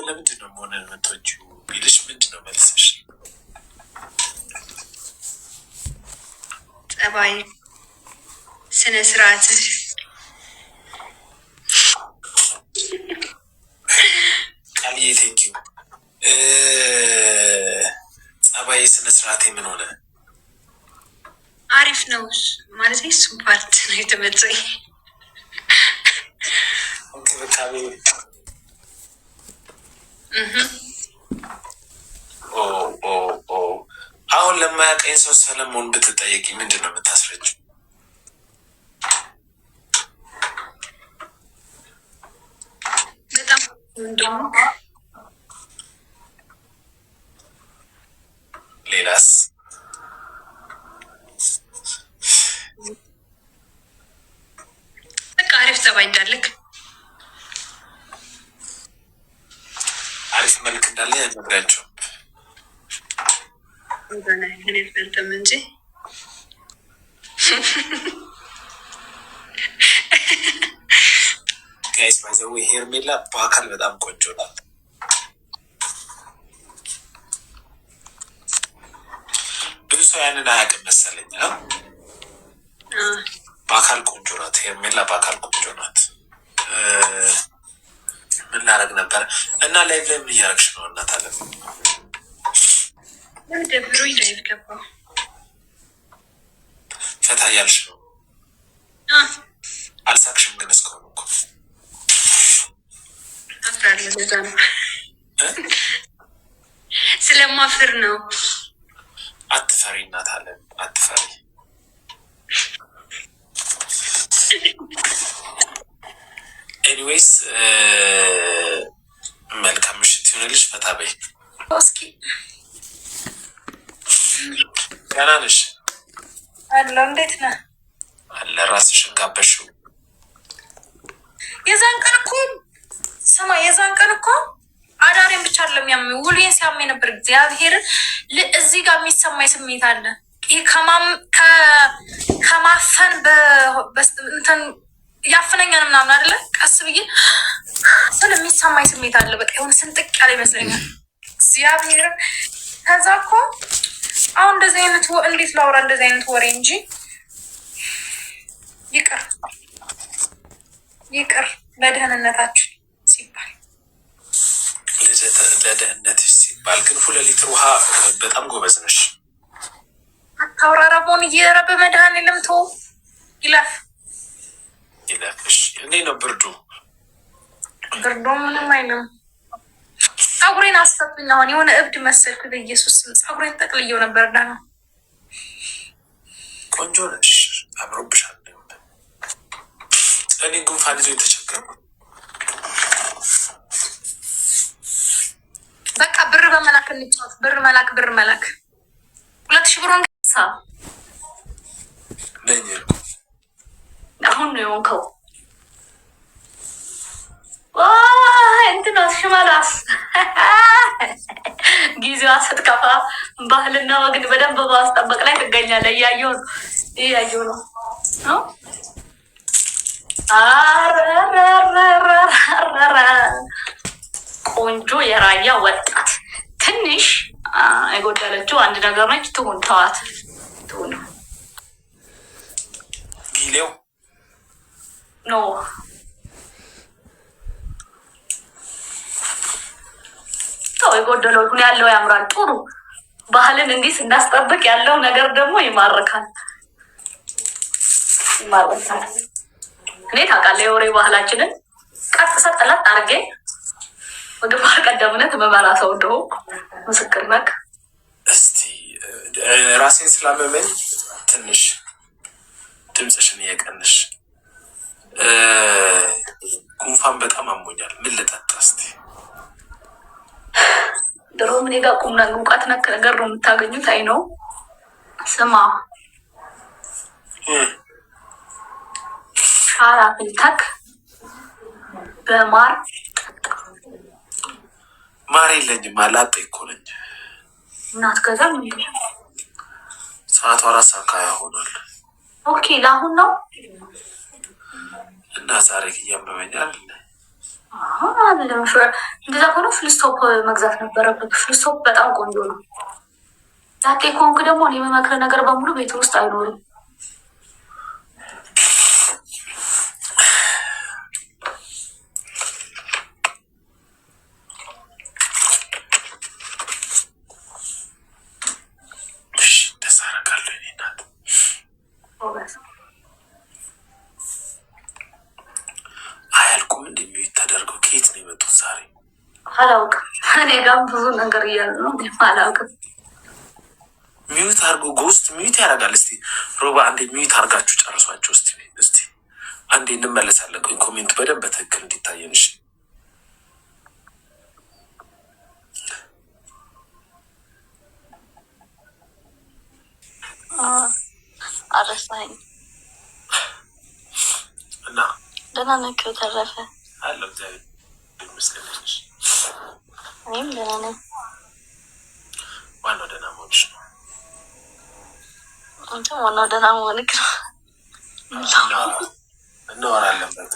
ለምንድን ነው መሆን የምትወጂው ቢልሽ ምንድን ነው መልስሽ? ጸባይ፣ ስነ ስርዓት። ቃልዬ ቴንኪው። ጸባይ፣ ስነ ስርዓቴ ምን ሆነ? አሪፍ ነው ማለት እሱ ፓርት ነው የተመቸኝ። እንክብካቤ አሁን ለማያውቀኝ ሰው ሰለሞን ብትጠየቂ ምንድን ነው የምታስረጅው? በጣም እንደውም ሌላስ? በቃ አሪፍ ጸባይ እንዳለክ፣ አሪፍ መልክ እንዳለ ያነግራቸው ምን ያፈልጥም እንጂ ጋይስ ባይዘው ሄርሜላ በአካል በጣም ቆንጆ ናት። ብዙ ሰው ያንን አያውቅም መሰለኝ። በአካል ቆንጆ ናት ሄርሜላ፣ በአካል ቆንጆ ናት። ምን ላደርግ ነበር እና ላይቭ ላይ ምን እያደረግሽ ነው? እናት አለ ደብሮ ላይቭ ገባሁ። ፈታ እያልሽ ነው? አልሳቅሽም ግን እስካሁን እኮ አፍራለሁ። ለዛ ነው ስለማፍር ነው። አትፈሪ እናት አለ አትፈሪ። ኤኒዌይስ መልካም ምሽት ይሆንልሽ። ፈታ በይ እስኪ። ደህና ነሽ? አለሁ። እንዴት ነህ? አለ ራስሽን ጋበሽው። የዛን ቀን እኮ ስማ፣ የዛን ቀን እኮ አዳሬን ብቻ አይደለም ያመኝ፣ ውሌን ሲያመኝ ነበር። እግዚአብሔርን እዚህ ጋር የሚሰማኝ ስሜት አለ። ይህ ከማፈን እንትን ያፍነኛል ምናምን አይደለ? ቀስ ብዬ ስለሚሰማኝ ስሜት አለ። በቃ የሆነ ስንጥቅ ያለ ይመስለኛል እግዚአብሔርን። ከዛ እኮ አሁን እንደዚህ አይነት እንዴት ላውራ እንደዚህ አይነት ወሬ እንጂ ይቅር ይቅር፣ ለደህንነታችን ሲባል ለደህንነትሽ ሲባል ግን 2 ሊትር ውሃ በጣም ጎበዝ ነሽ። አታውራራቦን እየረ በመድኃኒዓለም ተው ይለፍ ይለፍሽ። እንዴ ነው ብርዱ? ብርዱ ምንም አይልም። ፀጉሬን አስፈቱኝ። አሁን የሆነ እብድ መሰልኩ። በኢየሱስ ፀጉሬን ጠቅልየው ነበር። ዳና ቆንጆ ነሽ፣ አምሮብሻል። እኔ ጉንፋን ይዞ የተቸገርኩ። በቃ ብር በመላክ እንጫወት። ብር መላክ 2000 ብሩን ገሳ ነኝ። አሁን ነው የሆንከው። እንትና ሽመላስ ጊዜዋ ስትከፋ ባህልና ወግን በደንብ በማስጠበቅ ላይ ትገኛለህ። እያየሁ ነው። ቆንጆ የራያ ወጣት ትንሽ የጎደለችው አንድ ነገር ነች። ትሁን፣ ተዋት፣ ትሁን። ጊዜው ኖ የጎደለው ሁን ያለው ያምራል። ጥሩ ባህልን እንዲህ ስናስጠብቅ ያለው ነገር ደግሞ ይማርካል። እኔ ታውቃለህ የወሬ ባህላችንን ቀጥ ሰጠላት አድርጌ በግንባር ቀደምነት መመራ ሰው እንደሆነ ምስክር ነክ። እስቲ ራሴን ስላመመኝ ትንሽ ድምፅሽን እየቀንሽ፣ ጉንፋን በጣም አሞኛል። ምን ልጠጣ እስቲ? ድሮ ምን ጋ ቁምና እውቀት ነክ ነገር ነው የምታገኙት። አይ ነው ስማ፣ ሻራ ፍልተክ በማር ማር የለኝም፣ አላጤ እኮ ነኝ። እናት ገዛም እንዴ? ሰዓቱ 4 ሰዓት ሆኗል። ኦኬ፣ ለአሁን ነው እና ዛሬ እያመመኛል። እንደዛ ከሆነ ፍልስቶፕ መግዛት ነበረበት። ፍልስቶፕ በጣም ቆንጆ ነው። ዛጤ ከሆንክ ደግሞ እኔ የምመክርህ ነገር በሙሉ ቤት ውስጥ አይኖርም። አያልቁም እንደሚዩት ተደርገው ከየት ነው የመጡት ዛሬ? አላውቅም። እኔ ጋር ብዙ ነገር እያሉ ነው አላውቅም። ሚዩት አርጎ ጎስት ሚዩት ያደርጋል። እስቲ ሮባ አንዴ ሚዩት አርጋችሁ ጨርሷቸው። እስቲ አንዴ እንመለሳለን። ኮሜንት በደንብ በትክክል እንዲታየን። እሺ አረሳኝ እና ደህና ነህ? ተረፈ አለው እግዚአብሔር ይመስገን። እኔም ደህና ነኝ። ዋናው ደህና መሆንሽ ነው። አንተም ዋናው ደህና መሆንክ ነው። እናወራለን በቃ።